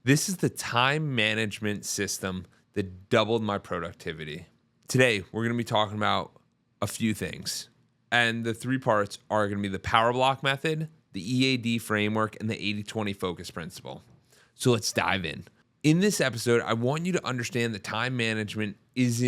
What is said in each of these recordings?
This is the time management system that doubled my productivity. Today, we're going to be talking about a few things. And the three parts are going to be the PowerBlock method, the EAD framework, and the 80/20 focus principle. So let's dive in. In this episode, I want you to understand that time management is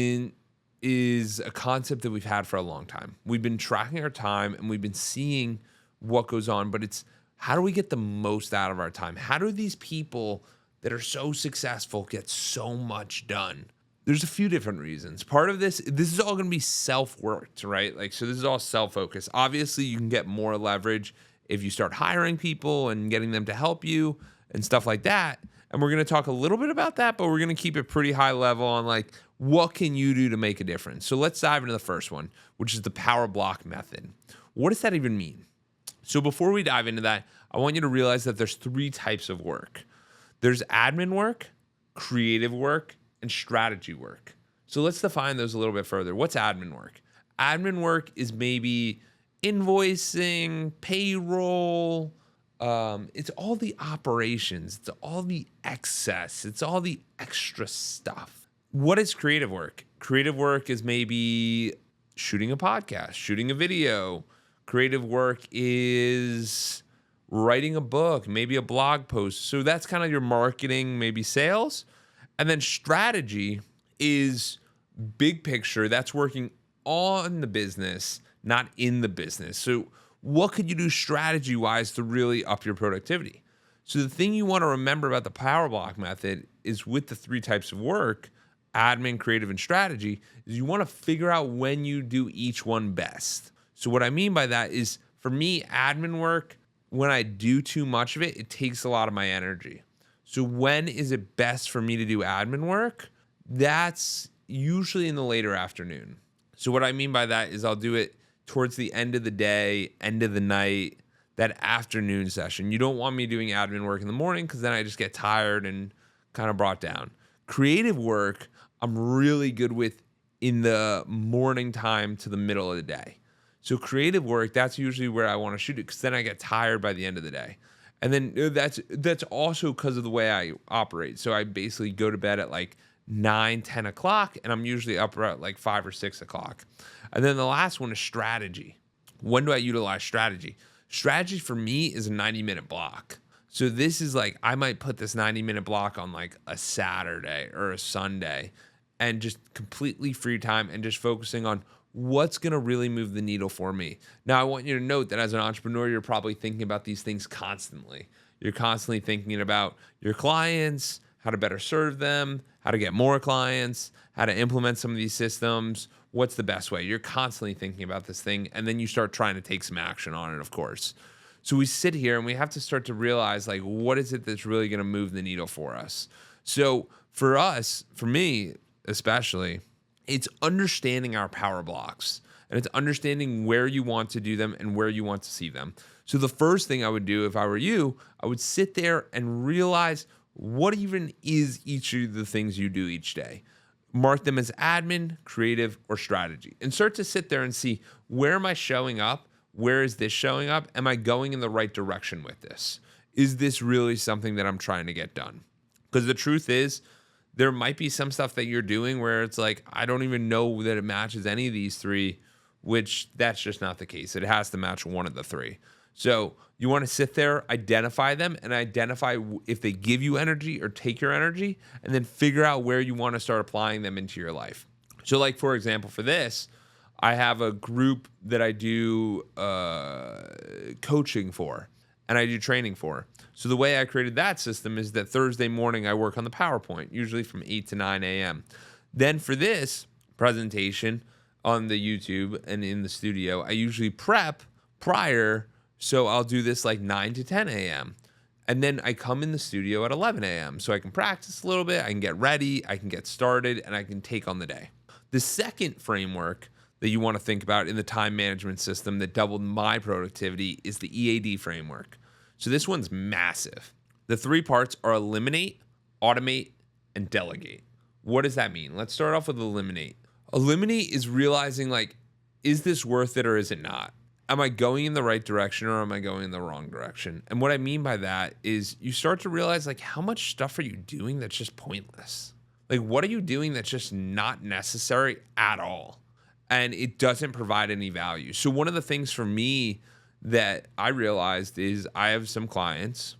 a concept that we've had for a long time. We've been tracking our time and we've been seeing what goes on, but it's how do we get the most out of our time? How do these people that are so successful get so much done? There's a few different reasons. Part of this is all going to be self-worked, right? Like, so this is all self-focused. Obviously, you can get more leverage if you start hiring people and getting them to help you and stuff like that. And we're going to talk a little bit about that, but we're going to keep it pretty high level on like, what can you do to make a difference? So let's dive into the first one, which is the PowerBlock method. What does that even mean? So before we dive into that, I want you to realize that there's three types of work. There's admin work, creative work, and strategy work. So let's define those a little bit further. What's admin work? Admin work is maybe invoicing, payroll. It's all the operations. It's all the excess. It's all the extra stuff. What is creative work? Creative work is maybe shooting a podcast, shooting a video. Creative work is writing a book, maybe a blog post. So that's kind of your marketing, maybe sales. And then strategy is big picture. That's working on the business, not in the business. So what could you do strategy wise to really up your productivity? So the thing you want to remember about the PowerBlock method is with the three types of work, admin, creative, and strategy, is you want to figure out when you do each one best. So what I mean by that is, for me, admin work, when I do too much of it, it takes a lot of my energy. So when is it best for me to do admin work? That's usually in the later afternoon. So what I mean by that is I'll do it towards the end of the day, end of the night, that afternoon session. You don't want me doing admin work in the morning because then I just get tired and kind of brought down. Creative work, I'm really good with in the morning time to the middle of the day. So creative work, that's usually where I want to shoot it because then I get tired by the end of the day. And then that's also because of the way I operate. So I basically go to bed at like 9, 10 o'clock, and I'm usually up at like 5 or 6 o'clock. And then the last one is strategy. When do I utilize strategy? Strategy for me is a 90-minute block. So this is like, I might put this 90-minute block on like a Saturday or a Sunday and just completely free time and just focusing on what's going to really move the needle for me. Now, I want you to note that as an entrepreneur, you're probably thinking about these things constantly. You're constantly thinking about your clients, how to better serve them, how to get more clients, how to implement some of these systems. What's the best way? You're constantly thinking about this thing, and then you start trying to take some action on it, of course. So we sit here and we have to start to realize, like, what is it that's really going to move the needle for us? So for us, for me especially, it's understanding our power blocks, and it's understanding where you want to do them and where you want to see them. So the first thing I would do if I were you, I would sit there and realize what even is each of the things you do each day. Mark them as admin, creative, or strategy, and start to sit there and see, where am I showing up? Where is this showing up? Am I going in the right direction with this? Is this really something that I'm trying to get done? Because the truth is, there might be some stuff that you're doing where it's like, I don't even know that it matches any of these three, which that's just not the case. It has to match one of the three. So you want to sit there, identify them, and identify if they give you energy or take your energy, and then figure out where you want to start applying them into your life. So like, for example, for this, I have a group that I do coaching for and I do training for. So the way I created that system is that Thursday morning I work on the PowerPoint, usually from 8 to 9 a.m. Then for this presentation on the YouTube and in the studio, I usually prep prior. So I'll do this like 9 to 10 a.m. And then I come in the studio at 11 a.m. so I can practice a little bit, I can get ready, I can get started, and I can take on the day. The second framework that you want to think about in the time management system that doubled my productivity is the EAD framework. So this one's massive. The three parts are eliminate, automate, and delegate. What does that mean? Let's start off with eliminate. Eliminate is realizing, like, is this worth it or is it not? am I going in the right direction or am I going in the wrong direction? And what I mean by that is you start to realize like how much stuff are you doing that's just pointless? Like what are you doing that's just not necessary at all? And it doesn't provide any value. So one of the things for me that I realized is I have some clients,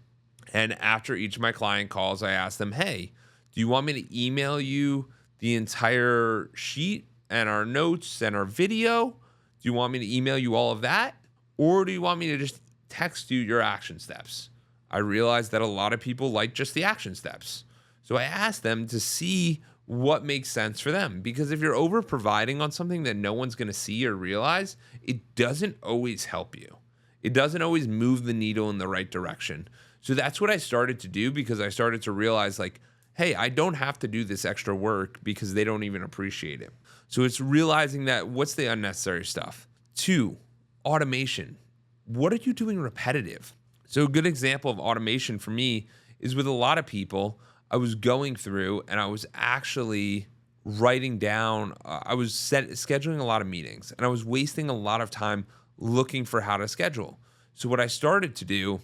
and after each of my client calls, I ask them, hey, do you want me to email you the entire sheet and our notes and our video? Do you want me to email you all of that? Or do you want me to just text you your action steps? I realized that a lot of people like just the action steps. So I asked them to see what makes sense for them. Because if you're over providing on something that no one's going to see or realize, it doesn't always help you. It doesn't always move the needle in the right direction. So that's what I started to do, because I started to realize like, hey, I don't have to do this extra work because they don't even appreciate it. So it's realizing that what's the unnecessary stuff. 2, automation. What are you doing repetitive? So a good example of automation for me is with a lot of people. I was going through and I was actually writing down, I was scheduling a lot of meetings, and I was wasting a lot of time looking for how to schedule. So what I started to do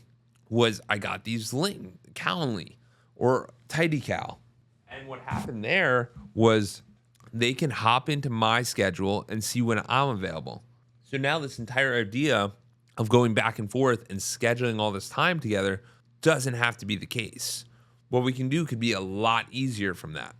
was I got these Calendly or TidyCal. And what happened there was they can hop into my schedule and see when I'm available. So now this entire idea of going back and forth and scheduling all this time together doesn't have to be the case. What we can do could be a lot easier from that.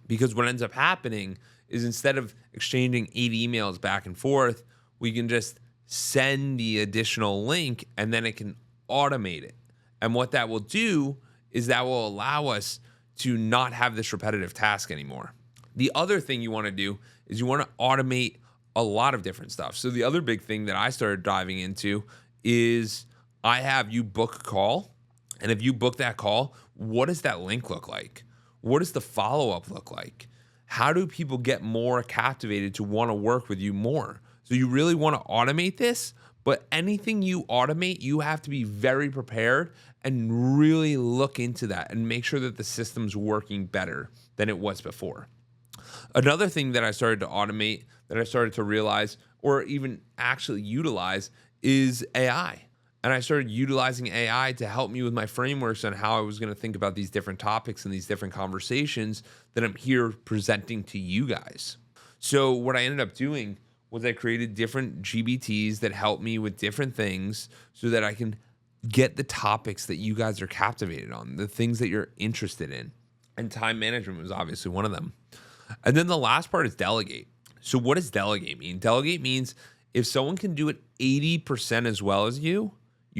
Because what ends up happening is instead of exchanging 8 emails back and forth, we can just send the additional link and then it can automate it. And what that will do is that will allow us to not have this repetitive task anymore. The other thing you want to do is you want to automate a lot of different stuff. So the other big thing that I started diving into is I have you book a call. And if you book that call, what does that link look like? What does the follow-up look like? How do people get more captivated to want to work with you more? So you really want to automate this, but anything you automate, you have to be very prepared and really look into that and make sure that the system's working better than it was before. Another thing that I started to automate, that I started to realize or even actually utilize, is AI. And I started utilizing AI to help me with my frameworks on how I was going to think about these different topics and these different conversations that I'm here presenting to you guys. So what I ended up doing was I created different GBTs that help me with different things so that I can get the topics that you guys are captivated on, the things that you're interested in. And time management was obviously one of them. And then the last part is delegate. So what does delegate mean? Delegate means if someone can do it 80% as well as you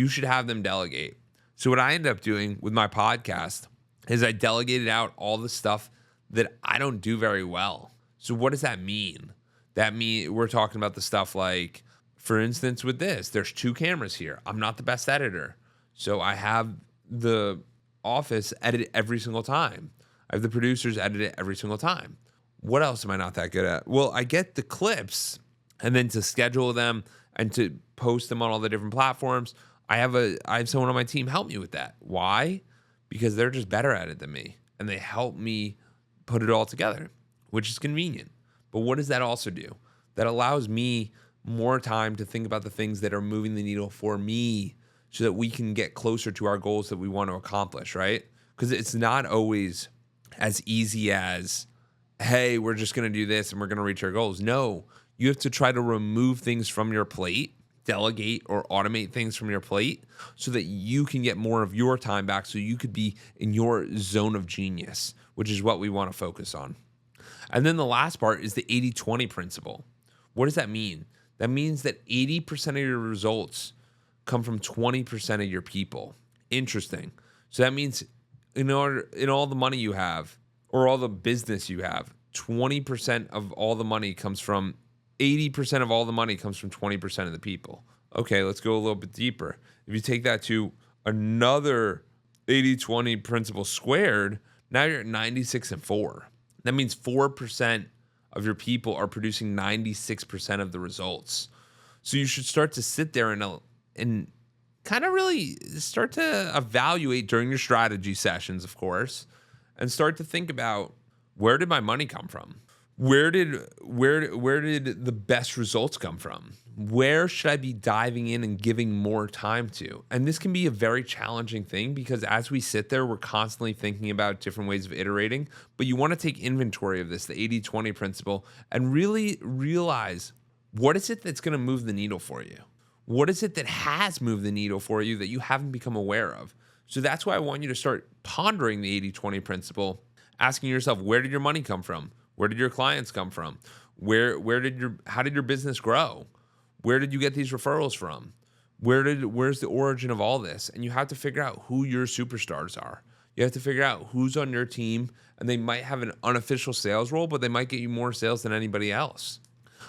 should have them delegate. So what I ended up doing with my podcast is I delegated out all the stuff that I don't do very well. So what does that mean? That means we're talking about the stuff like, for instance, with this, there's 2 cameras here. I'm not the best editor. So I have the office edit it every single time. I have the producers edit it every single time. What else am I not that good at? Well, I get the clips, and then to schedule them and to post them on all the different platforms, I have someone on my team help me with that. Why? Because they're just better at it than me, and they help me put it all together, which is convenient. But what does that also do? That allows me more time to think about the things that are moving the needle for me so that we can get closer to our goals that we want to accomplish, right? Because it's not always as easy as, hey, we're just going to do this and we're going to reach our goals. No, you have to try to remove things from your plate, delegate or automate things from your plate so that you can get more of your time back so you could be in your zone of genius, which is what we want to focus on. And then the last part is the 80-20 principle. What does that mean? That means that 80% of your results come from 20% of your people. Interesting. So that means in all the money you have or all the business you have, 20% of all the money comes from 80% of all the money comes from 20% of the people. Okay, let's go a little bit deeper. If you take that to another 80-20 principle squared, now you're at 96-4. That means 4% of your people are producing 96% of the results. So you should start to sit there and kind of really start to evaluate during your strategy sessions, of course, and start to think about, where did my money come from? Where did the best results come from? Where should I be diving in and giving more time to? And this can be a very challenging thing because as we sit there, we're constantly thinking about different ways of iterating, but you want to take inventory of this, the 80-20 principle, and really realize what is it that's going to move the needle for you? What is it that has moved the needle for you that you haven't become aware of? So that's why I want you to start pondering the 80-20 principle, asking yourself, where did your money come from? Where did your clients come from? How did your business grow? Where did you get these referrals from? Where's the origin of all this? And you have to figure out who your superstars are. You have to figure out who's on your team, and they might have an unofficial sales role, but they might get you more sales than anybody else.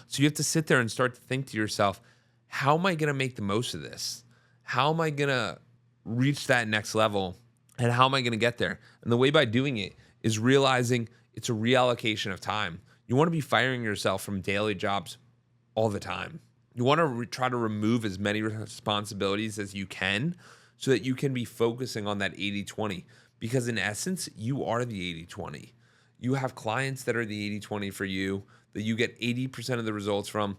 So you have to sit there and start to think to yourself, how am I going to make the most of this? How am I going to reach that next level? And how am I going to get there? And the way by doing it is realizing it's a reallocation of time. You want to be firing yourself from daily jobs all the time. You want to try to remove as many responsibilities as you can so that you can be focusing on that 80-20. Because in essence, you are the 80-20. You have clients that are the 80-20 for you that you get 80% of the results from,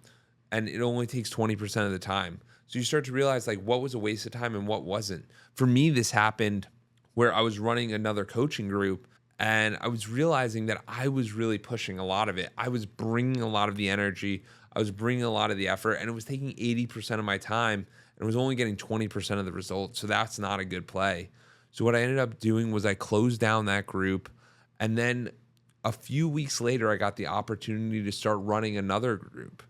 and it only takes 20% of the time. So you start to realize like what was a waste of time and what wasn't. For me, this happened where I was running another coaching group and I was realizing that I was really pushing a lot of it. I was bringing a lot of the energy. I was bringing a lot of the effort, and it was taking 80% of my time and was only getting 20% of the results. So that's not a good play. So what I ended up doing was I closed down that group, and then a few weeks later, I got the opportunity to start running another group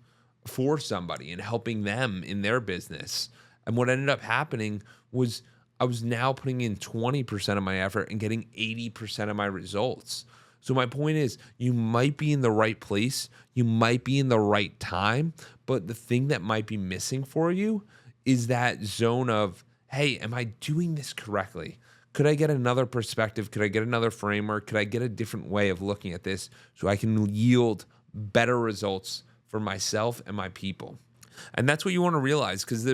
for somebody and helping them in their business. And what ended up happening was I was now putting in 20% of my effort and getting 80% of my results. So my point is, you might be in the right place, you might be in the right time, but the thing that might be missing for you is that zone of, hey, am I doing this correctly? Could I get another perspective? Could I get another framework? Could I get a different way of looking at this so I can yield better results for myself and my people? And that's what you want to realize, because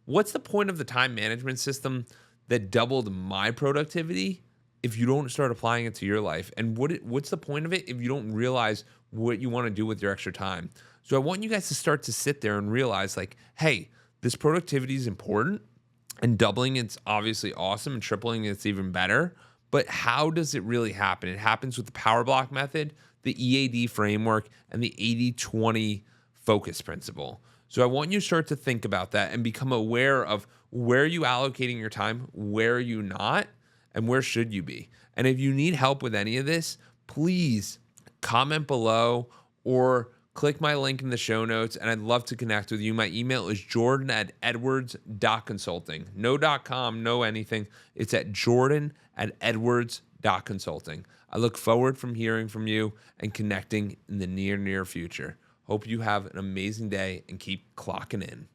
what's the point of the time management system that doubled my productivity if you don't start applying it to your life? And what's the point of it if you don't realize what you want to do with your extra time? So I want you guys to start to sit there and realize like, hey, this productivity is important, and doubling it's obviously awesome, and tripling it's even better. But how does it really happen? It happens with the PowerBlock method, the EAD framework, and the 80-20 focus principle. So I want you to start to think about that and become aware of where are you allocating your time, where are you not, and where should you be. And if you need help with any of this, please comment below or click my link in the show notes, and I'd love to connect with you. My email is jordan@edwards.consulting. No .com, no anything. It's at jordan@edwards.consulting. I look forward from hearing from you and connecting in the near future. Hope you have an amazing day and keep clocking in.